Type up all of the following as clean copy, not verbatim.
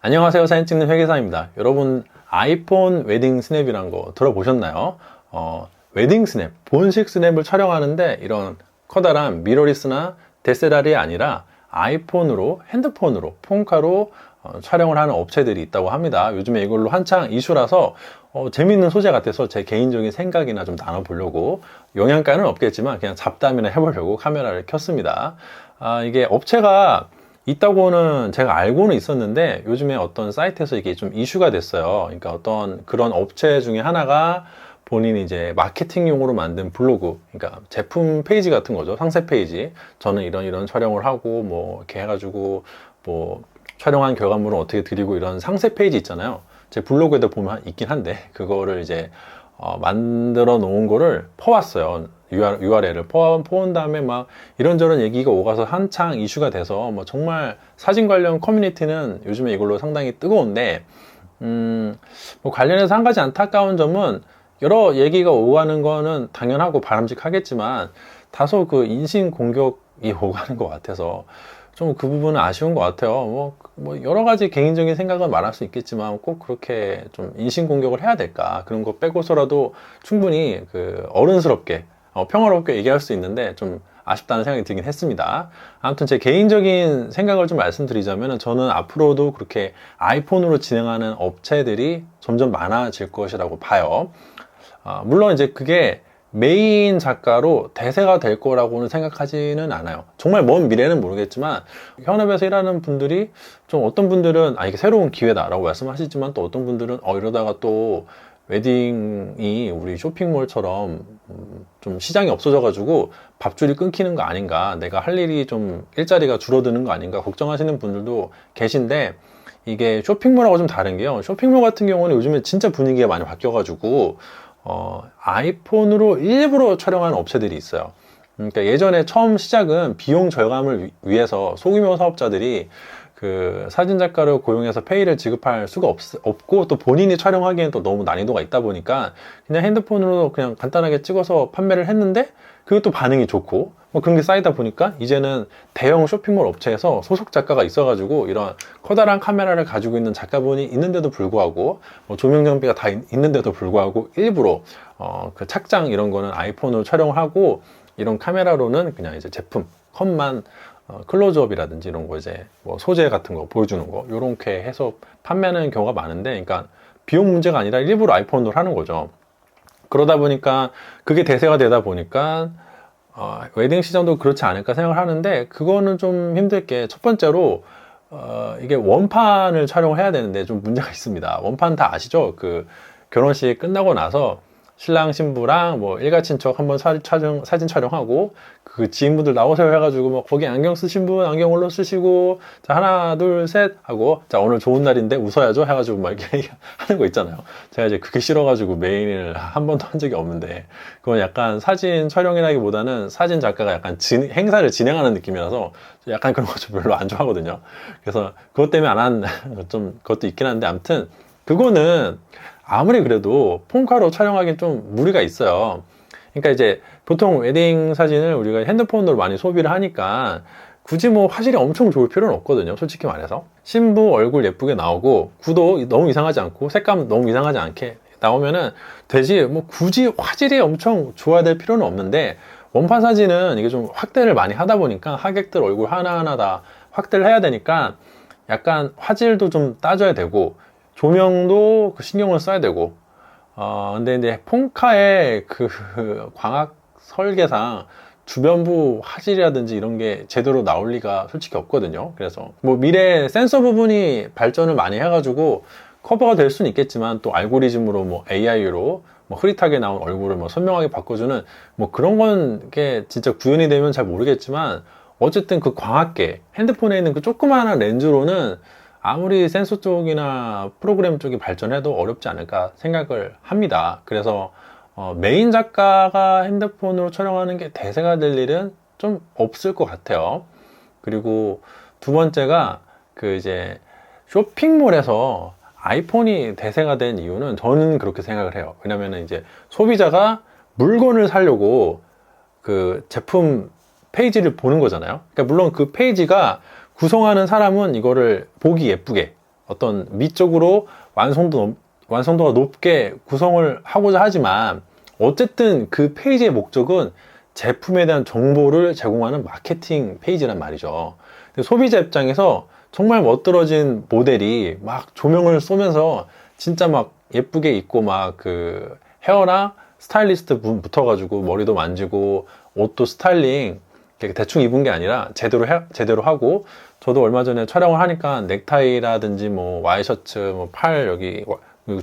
안녕하세요. 사진 찍는 회계사입니다. 여러분, 아이폰 웨딩 스냅이란 거 들어보셨나요? 웨딩 스냅, 본식 스냅을 촬영하는데 이런 커다란 미러리스나 DSLR이 아니라 아이폰으로, 핸드폰으로, 폰카로 촬영을 하는 업체들이 있다고 합니다. 요즘에 이걸로 한창 이슈라서 재밌는 소재 같아서 제 개인적인 생각이나 좀 나눠보려고, 영양가는 없겠지만 그냥 잡담이나 해보려고 카메라를 켰습니다. 이게 업체가 있다고는 제가 알고는 있었는데 요즘에 어떤 사이트에서 이게 좀 이슈가 됐어요. 그러니까 어떤 그런 업체 중에 하나가 본인이 이제 마케팅용으로 만든 블로그, 그러니까 제품 페이지 같은 거죠. 상세 페이지. 저는 이런 촬영을 하고 뭐 이렇게 해가지고 뭐 촬영한 결과물은 어떻게 드리고, 이런 상세 페이지 있잖아요. 제 블로그에도 보면 있긴 한데 그거를 이제 만들어 놓은 거를 퍼왔어요. URL을 퍼온 다음에 막 이런저런 얘기가 오가서 한창 이슈가 돼서, 뭐 정말 사진 관련 커뮤니티는 요즘에 이걸로 상당히 뜨거운데, 뭐 관련해서 한 가지 안타까운 점은, 여러 얘기가 오가는 거는 당연하고 바람직하겠지만 다소 그 인신 공격이 오가는 것 같아서 좀 그 부분은 아쉬운 것 같아요. 뭐 여러 가지 개인적인 생각은 말할 수 있겠지만 꼭 그렇게 좀 인신 공격을 해야 될까? 그런 거 빼고서라도 충분히 그 어른스럽게 평화롭게 얘기할 수 있는데 좀 아쉽다는 생각이 들긴 했습니다. 아무튼 제 개인적인 생각을 좀 말씀드리자면, 저는 앞으로도 그렇게 아이폰으로 진행하는 업체들이 점점 많아질 것이라고 봐요. 물론 이제 그게 메인 작가로 대세가 될 거라고는 생각하지는 않아요. 정말 먼 미래는 모르겠지만 현업에서 일하는 분들이 좀, 어떤 분들은 이게 새로운 기회다라고 말씀하시지만, 또 어떤 분들은 이러다가 또 웨딩이 우리 쇼핑몰처럼 좀 시장이 없어져 가지고 밥줄이 끊기는 거 아닌가, 내가 할 일이 좀 일자리가 줄어드는 거 아닌가 걱정하시는 분들도 계신데, 이게 쇼핑몰하고 좀 다른 게요, 쇼핑몰 같은 경우는 요즘에 진짜 분위기가 많이 바뀌어 가지고 아이폰으로 일부러 촬영하는 업체들이 있어요. 그러니까 예전에 처음 시작은 비용 절감을 위해서 소규모 사업자들이 그 사진작가를 고용해서 페이를 지급할 수가 없고, 또 본인이 촬영하기엔 또 너무 난이도가 있다 보니까 그냥 핸드폰으로 그냥 간단하게 찍어서 판매를 했는데, 그게 또 반응이 좋고 뭐 그런 게 쌓이다 보니까 이제는 대형 쇼핑몰 업체에서 소속 작가가 있어가지고 이런 커다란 카메라를 가지고 있는 작가분이 있는데도 불구하고, 뭐 조명 장비가 다 있는데도 불구하고 일부러 그 착장 이런 거는 아이폰으로 촬영을 하고, 이런 카메라로는 그냥 이제 제품 컷만 클로즈업이라든지 이런 거, 이제 뭐 소재 같은 거 보여주는 거, 요렇게 해서 판매하는 경우가 많은데, 그러니까 비용 문제가 아니라 일부러 아이폰으로 하는 거죠. 그러다 보니까 그게 대세가 되다 보니까 웨딩 시장도 그렇지 않을까 생각을 하는데, 그거는 좀 힘들 게, 첫 번째로 이게 원판을 촬영을 해야 되는데 좀 문제가 있습니다. 원판 다 아시죠? 그 결혼식 끝나고 나서 신랑 신부랑 뭐 일가 친척 한번 사진 촬영하고, 그 지인분들 나오세요 해가지고 뭐 거기 안경 쓰신 분 안경 올려 쓰시고, 자 하나 둘 셋 하고, 자 오늘 좋은 날인데 웃어야죠 해가지고 막 이렇게 하는 거 있잖아요. 제가 이제 그게 싫어가지고 메인을 한 번도 한 적이 없는데, 그건 약간 사진 촬영이라기보다는 사진 작가가 약간 행사를 진행하는 느낌이라서 약간 그런 거 좀 별로 안 좋아하거든요. 그래서 그것 때문에 안 한 좀 그것도 있긴 한데, 아무튼 그거는 아무리 그래도 폰카로 촬영하기엔 좀 무리가 있어요. 그러니까 이제 보통 웨딩 사진을 우리가 핸드폰으로 많이 소비를 하니까 굳이 뭐 화질이 엄청 좋을 필요는 없거든요. 솔직히 말해서 신부 얼굴 예쁘게 나오고, 구도 너무 이상하지 않고 색감 너무 이상하지 않게 나오면은 되지, 뭐 굳이 화질이 엄청 좋아야 될 필요는 없는데, 원판 사진은 이게 좀 확대를 많이 하다 보니까 하객들 얼굴 하나하나 다 확대를 해야 되니까 약간 화질도 좀 따져야 되고, 조명도 그 신경을 써야 되고, 근데 이제 폰카의 그 광학 설계상 주변부 화질이라든지 이런 게 제대로 나올 리가 솔직히 없거든요. 그래서 뭐 미래 센서 부분이 발전을 많이 해가지고 커버가 될 수는 있겠지만, 또 알고리즘으로 뭐 AI로 뭐 흐릿하게 나온 얼굴을 뭐 선명하게 바꿔주는 뭐 그런 건 게 진짜 구현이 되면 잘 모르겠지만, 어쨌든 그 광학계, 핸드폰에 있는 그 조그마한 렌즈로는 아무리 센서 쪽이나 프로그램 쪽이 발전해도 어렵지 않을까 생각을 합니다. 그래서 메인 작가가 핸드폰으로 촬영하는 게 대세가 될 일은 좀 없을 것 같아요. 그리고 두 번째가, 그 이제 쇼핑몰에서 아이폰이 대세가 된 이유는 저는 그렇게 생각을 해요. 왜냐면 이제 소비자가 물건을 사려고 그 제품 페이지를 보는 거잖아요. 그러니까 물론 그 페이지가 구성하는 사람은 이거를 보기 예쁘게 어떤 미적으로 완성도가 높게 구성을 하고자 하지만 어쨌든 그 페이지의 목적은 제품에 대한 정보를 제공하는 마케팅 페이지란 말이죠. 소비자 입장에서 정말 멋들어진 모델이 막 조명을 쏘면서 진짜 막 예쁘게 입고 막 그 헤어나 스타일리스트 분 붙어가지고 머리도 만지고 옷도 스타일링 대충 입은 게 아니라 제대로 하고, 저도 얼마 전에 촬영을 하니까 넥타이라든지 뭐 와이셔츠, 뭐 팔 여기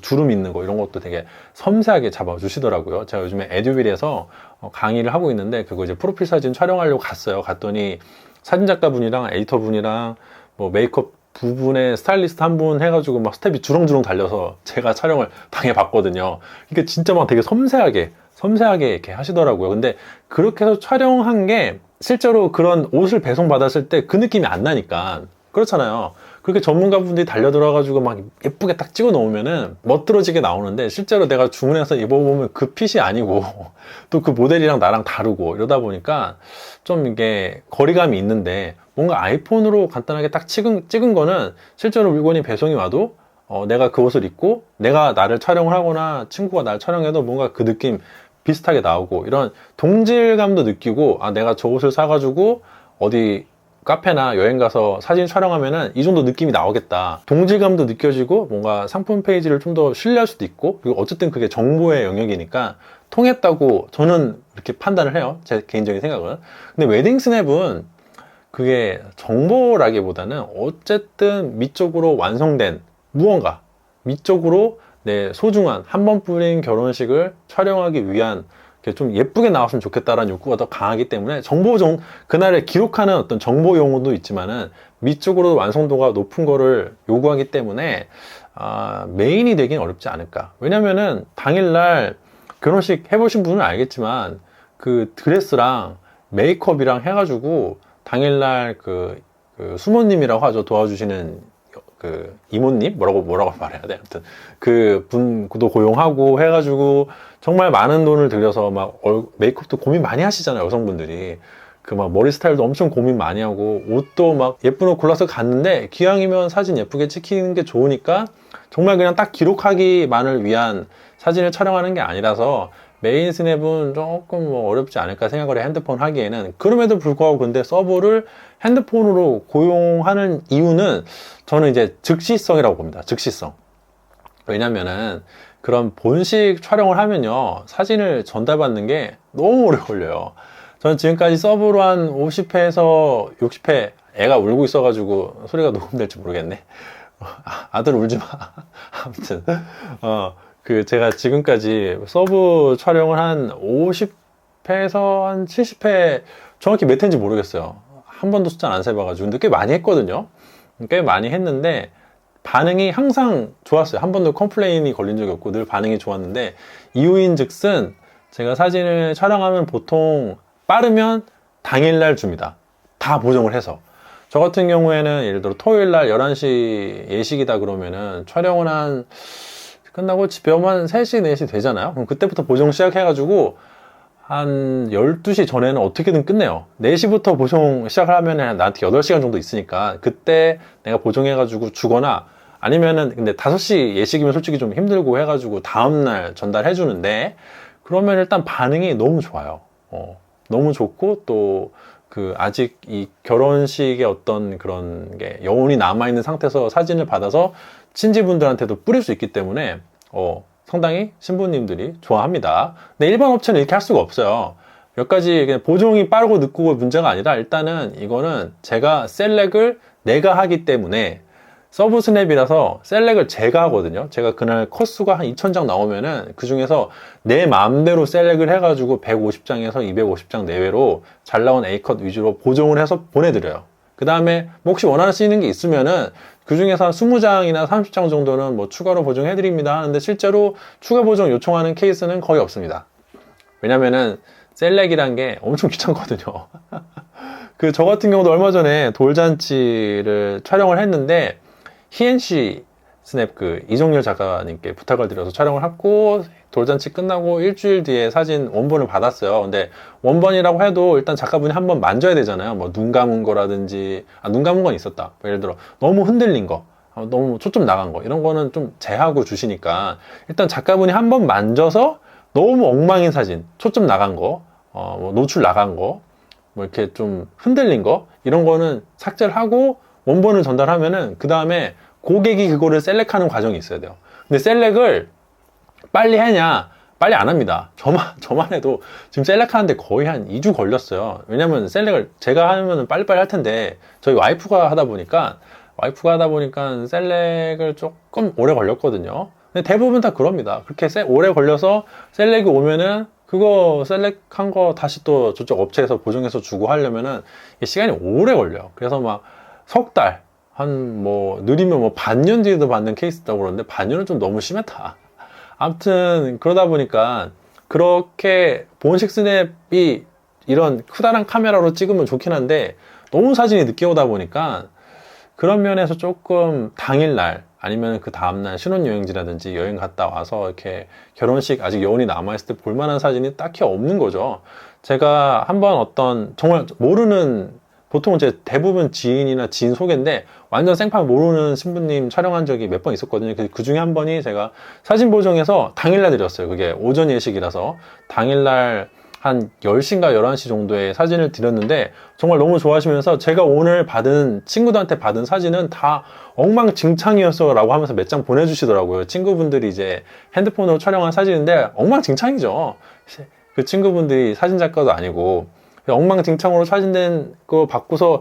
주름 있는 거 이런 것도 되게 섬세하게 잡아주시더라고요. 제가 요즘에 에듀윌에서 강의를 하고 있는데 그거 이제 프로필 사진 촬영하려고 갔어요. 갔더니 사진작가분이랑 에디터분이랑 뭐 메이크업 부분에 스타일리스트 한 분 해가지고 막 스텝이 주렁주렁 달려서 제가 촬영을 당해봤거든요. 이게 진짜 막 되게 섬세하게 이렇게 하시더라고요. 근데 그렇게 해서 촬영한 게 실제로 그런 옷을 배송받았을 때 그 느낌이 안 나니까 그렇잖아요. 그렇게 전문가분들이 달려들어가지고 막 예쁘게 딱 찍어 놓으면은 멋들어지게 나오는데 실제로 내가 주문해서 입어보면 그 핏이 아니고 또 그 모델이랑 나랑 다르고 이러다 보니까 좀 이게 거리감이 있는데, 뭔가 아이폰으로 간단하게 딱 찍은 거는 실제로 물건이 배송이 와도 내가 그 옷을 입고 내가 나를 촬영을 하거나 친구가 나를 촬영해도 뭔가 그 느낌 비슷하게 나오고, 이런 동질감도 느끼고, 아 내가 저 옷을 사가지고 어디 카페나 여행 가서 사진 촬영하면은 이 정도 느낌이 나오겠다, 동질감도 느껴지고 뭔가 상품 페이지를 좀 더 신뢰할 수도 있고, 그리고 어쨌든 그게 정보의 영역이니까 통했다고 저는 이렇게 판단을 해요, 제 개인적인 생각은. 근데 웨딩 스냅은 그게 정보라기보다는 어쨌든 미적으로 완성된 무언가, 미적으로 내 소중한 한 번뿐인 결혼식을 촬영하기 위한 좀 예쁘게 나왔으면 좋겠다라는 욕구가 더 강하기 때문에 그날을 기록하는 어떤 정보 용어도 있지만은 미적으로 완성도가 높은 거를 요구하기 때문에 메인이 되긴 어렵지 않을까. 왜냐면은 당일날 결혼식 해보신 분은 알겠지만 그 드레스랑 메이크업이랑 해가지고 당일날 그 수모님이라고 하죠, 도와주시는 그 이모님, 뭐라고 말해야 돼, 아무튼 그 분도 고용하고 해가지고 정말 많은 돈을 들여서 막 메이크업도 고민 많이 하시잖아요, 여성분들이. 그 막 머리 스타일도 엄청 고민 많이 하고 옷도 막 예쁜 옷 골라서 갔는데 기왕이면 사진 예쁘게 찍히는 게 좋으니까 정말 그냥 딱 기록하기만을 위한 사진을 촬영하는 게 아니라서 메인 스냅은 조금 뭐 어렵지 않을까 생각을 해, 핸드폰 하기에는. 그럼에도 불구하고 근데 서버를 핸드폰으로 고용하는 이유는 저는 이제 즉시성이라고 봅니다. 즉시성. 왜냐면은 그런 본식 촬영을 하면요, 사진을 전달받는 게 너무 오래 걸려요. 저는 지금까지 서브로 한 50회에서 60회 애가 울고 있어가지고 소리가 녹음될지 모르겠네. 아들 울지 마. 아무튼 제가 지금까지 서브 촬영을 한 50회에서 한 70회, 정확히 몇 회인지 모르겠어요. 한 번도 숫자는 안 세봐가지고. 근데 꽤 많이 했거든요. 꽤 많이 했는데 반응이 항상 좋았어요. 한 번도 컴플레인이 걸린 적이 없고 늘 반응이 좋았는데, 이유인 즉슨 제가 사진을 촬영하면 보통 빠르면 당일날 줍니다. 다 보정을 해서. 저 같은 경우에는 예를 들어 토요일날 11시 예식이다 그러면은 촬영은 끝나고 집에 오면 한 3시, 4시 되잖아요. 그럼 그때부터 보정 시작해가지고 한 12시 전에는 어떻게든 끝내요. 4시부터 보정 시작을 하면 나한테 8시간 정도 있으니까 그때 내가 보정해가지고 주거나, 아니면은 근데 5시 예식이면 솔직히 좀 힘들고 해가지고 다음날 전달해 주는데, 그러면 일단 반응이 너무 좋아요. 너무 좋고, 또 아직 이 결혼식의 어떤 그런 게 여운이 남아있는 상태에서 사진을 받아서 친지분들한테도 뿌릴 수 있기 때문에 상당히 신부님들이 좋아합니다. 근데 일반 업체는 이렇게 할 수가 없어요. 몇 가지 그냥 보정이 빠르고 늦고 문제가 아니라, 일단은 이거는 제가 셀렉을 내가 하기 때문에, 서브 스냅이라서 셀렉을 제가 하거든요. 제가 그날 컷수가 한 2000장 나오면은 그 중에서 내 마음대로 셀렉을 해가지고 150장에서 250장 내외로 잘 나온 A컷 위주로 보정을 해서 보내드려요. 그 다음에 뭐 혹시 원하시는 게 있으면은 그 중에서 한 20장이나 30장 정도는 뭐 추가로 보정해드립니다 하는데, 실제로 추가 보정 요청하는 케이스는 거의 없습니다. 왜냐면은 셀렉이란 게 엄청 귀찮거든요. 저 같은 경우도 얼마 전에 돌잔치를 촬영을 했는데, 희엔씨 스냅 이종렬 작가님께 부탁을 드려서 촬영을 했고, 돌잔치 끝나고 일주일 뒤에 사진 원본을 받았어요. 근데 원본이라고 해도 일단 작가분이 한번 만져야 되잖아요. 뭐 눈 감은 거라든지, 눈 감은 건 있었다. 예를 들어 너무 흔들린 거, 너무 초점 나간 거 이런 거는 좀 제하고 주시니까 일단 작가분이 한번 만져서 너무 엉망인 사진, 초점 나간 거, 뭐 노출 나간 거, 뭐 이렇게 좀 흔들린 거 이런 거는 삭제를 하고 원본을 전달하면은 그 다음에 고객이 그거를 셀렉하는 과정이 있어야 돼요. 근데 셀렉을 빨리 하냐? 빨리 안 합니다. 저만 해도 지금 셀렉하는데 거의 한 2주 걸렸어요. 왜냐면 셀렉을 제가 하면 빨리빨리 할 텐데 저희 와이프가 하다 보니까 셀렉을 조금 오래 걸렸거든요. 근데 대부분 다 그럽니다. 그렇게 오래 걸려서 셀렉이 오면은 그거 셀렉한 거 다시 또 저쪽 업체에서 보정해서 주고 하려면은 시간이 오래 걸려요. 그래서 막 석 달, 한 뭐 느리면 뭐 반년 뒤에도 받는 케이스 있다고 그러는데 반년은 좀 너무 심했다. 아무튼 그러다 보니까 그렇게 본식 스냅이 이런 크다란 카메라로 찍으면 좋긴 한데 너무 사진이 늦게 오다 보니까 그런 면에서 조금 당일날 아니면 그 다음날 신혼여행지라든지 여행 갔다 와서 이렇게 결혼식 아직 여운이 남아있을 때 볼만한 사진이 딱히 없는 거죠. 제가 한번 어떤 정말 모르는 보통 제 대부분 지인이나 지인 소개인데 완전 생판 모르는 신부님 촬영한 적이 몇 번 있었거든요. 그 중에 한 번이 제가 사진 보정해서 당일날 드렸어요. 그게 오전 예식이라서 당일날 한 10시인가 11시 정도에 사진을 드렸는데 정말 너무 좋아하시면서 제가 오늘 친구들한테 받은 사진은 다 엉망진창이었어 라고 하면서 몇 장 보내주시더라고요. 친구분들이 이제 핸드폰으로 촬영한 사진인데 엉망진창이죠. 그 친구분들이 사진작가도 아니고 엉망진창으로 사진된 거 받고서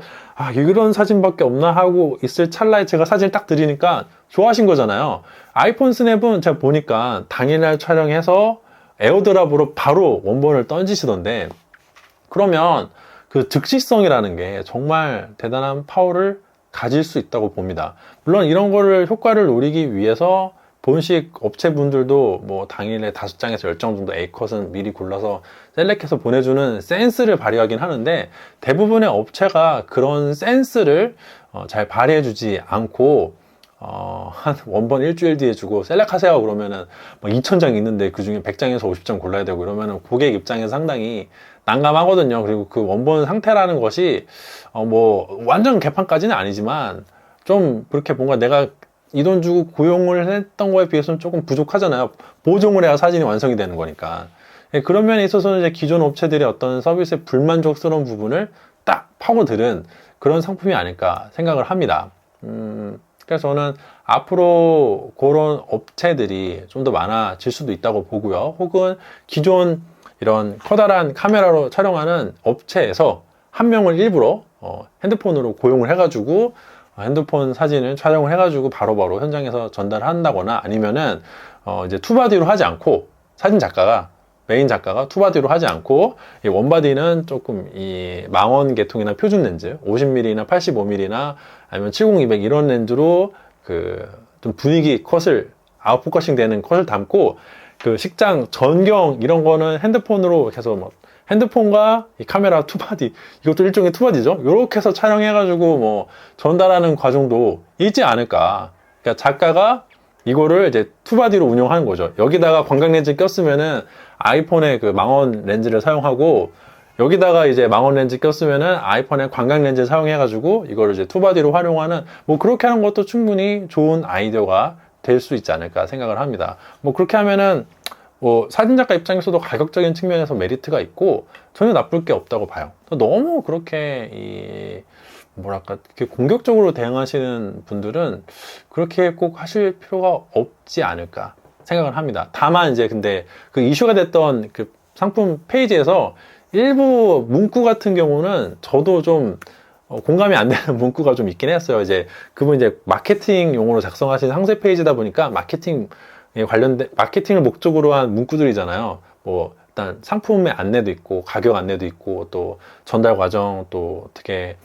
이런 사진밖에 없나 하고 있을 찰나에 제가 사진을 딱 드리니까 좋아하신 거잖아요. 아이폰 스냅은 제가 보니까 당일날 촬영해서 에어드랍으로 바로 원본을 던지시던데 그러면 그 즉시성이라는 게 정말 대단한 파워를 가질 수 있다고 봅니다. 물론 이런 거를 효과를 노리기 위해서 본식 업체분들도 뭐 당일에 5장에서 10장 정도 A컷은 미리 골라서 셀렉해서 보내주는 센스를 발휘하긴 하는데 대부분의 업체가 그런 센스를 잘 발휘해주지 않고 한 원본 일주일 뒤에 주고 셀렉하세요 그러면은 뭐 2000장 있는데 그 중에 100장에서 50장 골라야 되고 이러면은 고객 입장에서 상당히 난감하거든요. 그리고 그 원본 상태라는 것이 뭐 완전 개판까지는 아니지만 좀 그렇게 뭔가 내가 이 돈 주고 고용을 했던 거에 비해서는 조금 부족하잖아요. 보정을 해야 사진이 완성이 되는 거니까. 그런 면에 있어서는 이제 기존 업체들의 어떤 서비스의 불만족스러운 부분을 딱 파고들은 그런 상품이 아닐까 생각을 합니다. 그래서 저는 앞으로 그런 업체들이 좀 더 많아질 수도 있다고 보고요. 혹은 기존 이런 커다란 카메라로 촬영하는 업체에서 한 명을 일부러 핸드폰으로 고용을 해가지고 핸드폰 사진을 촬영을 해가지고 바로바로 현장에서 전달한다거나 아니면은 이제 투바디로 하지 않고 메인 작가가 투바디로 하지 않고 이 원바디는 조금 이 망원 계통이나 표준 렌즈 50mm나 85mm나 아니면 70-200 이런 렌즈로 그 좀 분위기 컷을 아웃포커싱 되는 컷을 담고 그 식장 전경 이런 거는 핸드폰으로 해서 뭐 핸드폰과 이 카메라 투바디 이것도 일종의 투바디죠. 이렇게 해서 촬영해가지고 뭐 전달하는 과정도 있지 않을까. 그러니까 작가가 이거를 이제 투바디로 운영하는 거죠. 여기다가 광각 렌즈 꼈으면은 아이폰의 그 망원 렌즈를 사용하고 여기다가 이제 망원 렌즈 꼈으면은 아이폰의 광각 렌즈 사용해가지고 이거를 이제 투바디로 활용하는 뭐 그렇게 하는 것도 충분히 좋은 아이디어가 될 수 있지 않을까 생각을 합니다. 뭐 그렇게 하면은 뭐 사진작가 입장에서도 가격적인 측면에서 메리트가 있고 전혀 나쁠 게 없다고 봐요. 너무 그렇게 뭐랄까 이렇게 공격적으로 대응하시는 분들은 그렇게 꼭 하실 필요가 없지 않을까 생각을 합니다. 다만 이제 근데 그 이슈가 됐던 그 상품 페이지에서 일부 문구 같은 경우는 저도 좀 공감이 안 되는 문구가 좀 있긴 했어요. 이제 그분 이제 마케팅 용으로 작성하신 상세 페이지다 보니까 마케팅을 목적으로 한 문구들이잖아요. 뭐 일단 상품의 안내도 있고 가격 안내도 있고 또 전달 과정 또 어떻게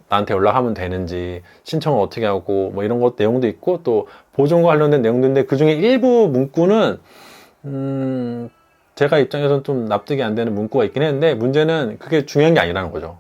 나한테 연락하면 되는지 신청을 어떻게 하고 뭐 이런 것 내용도 있고 또 보존과 관련된 내용도 있는데 그 중에 일부 문구는 제가 입장에서는 좀 납득이 안 되는 문구가 있긴 했는데 문제는 그게 중요한 게 아니라는 거죠.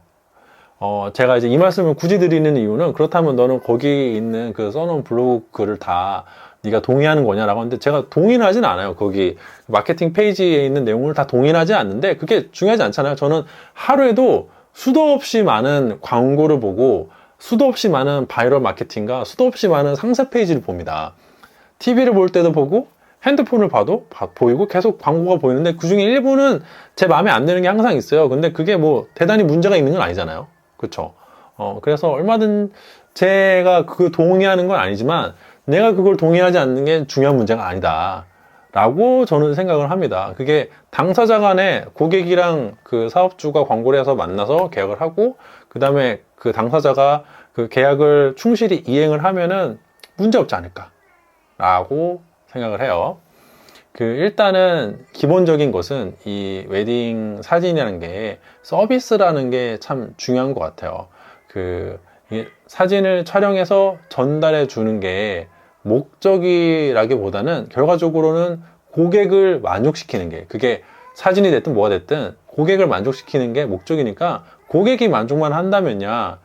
제가 이제 이 말씀을 굳이 드리는 이유는 그렇다면 너는 거기 있는 그 써놓은 블로그 글을 다 네가 동의하는 거냐라고 하는데 제가 동의는 하진 않아요. 거기 마케팅 페이지에 있는 내용을 다 동의는 하지 않는데 그게 중요하지 않잖아요. 저는 하루에도 수도 없이 많은 광고를 보고 수도 없이 많은 바이럴 마케팅과 수도 없이 많은 상세 페이지를 봅니다. TV를 볼 때도 보고 핸드폰을 봐도 보이고 계속 광고가 보이는데 그중에 일부는 제 마음에 안 드는 게 항상 있어요. 근데 그게 뭐 대단히 문제가 있는 건 아니잖아요. 그쵸? 그래서 얼마든 제가 그 동의하는 건 아니지만 내가 그걸 동의하지 않는 게 중요한 문제가 아니다 라고 저는 생각을 합니다. 그게 당사자 간에 고객이랑 그 사업주가 광고를 해서 만나서 계약을 하고 그 다음에 그 당사자가 그 계약을 충실히 이행을 하면은 문제 없지 않을까 라고 생각을 해요. 일단은 기본적인 것은 이 웨딩 사진이라는 게 서비스라는 게 참 중요한 것 같아요. 이 사진을 촬영해서 전달해 주는 게 목적이라기보다는 결과적으로는 고객을 만족시키는 게, 그게 사진이 됐든 뭐가 됐든 고객을 만족시키는 게 목적이니까 고객이 만족만 한다면야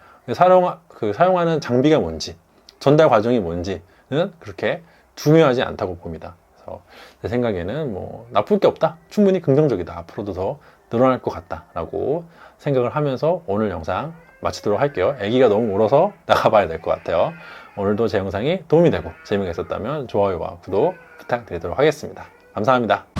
사용하는 장비가 뭔지, 전달 과정이 뭔지는 그렇게 중요하지 않다고 봅니다. 그래서 제 생각에는 뭐 나쁠 게 없다, 충분히 긍정적이다, 앞으로도 더 늘어날 것 같다 라고 생각을 하면서 오늘 영상 마치도록 할게요. 아기가 너무 울어서 나가봐야 될 것 같아요. 오늘도 제 영상이 도움이 되고 재미가 있었다면 좋아요와 구독 부탁드리도록 하겠습니다. 감사합니다.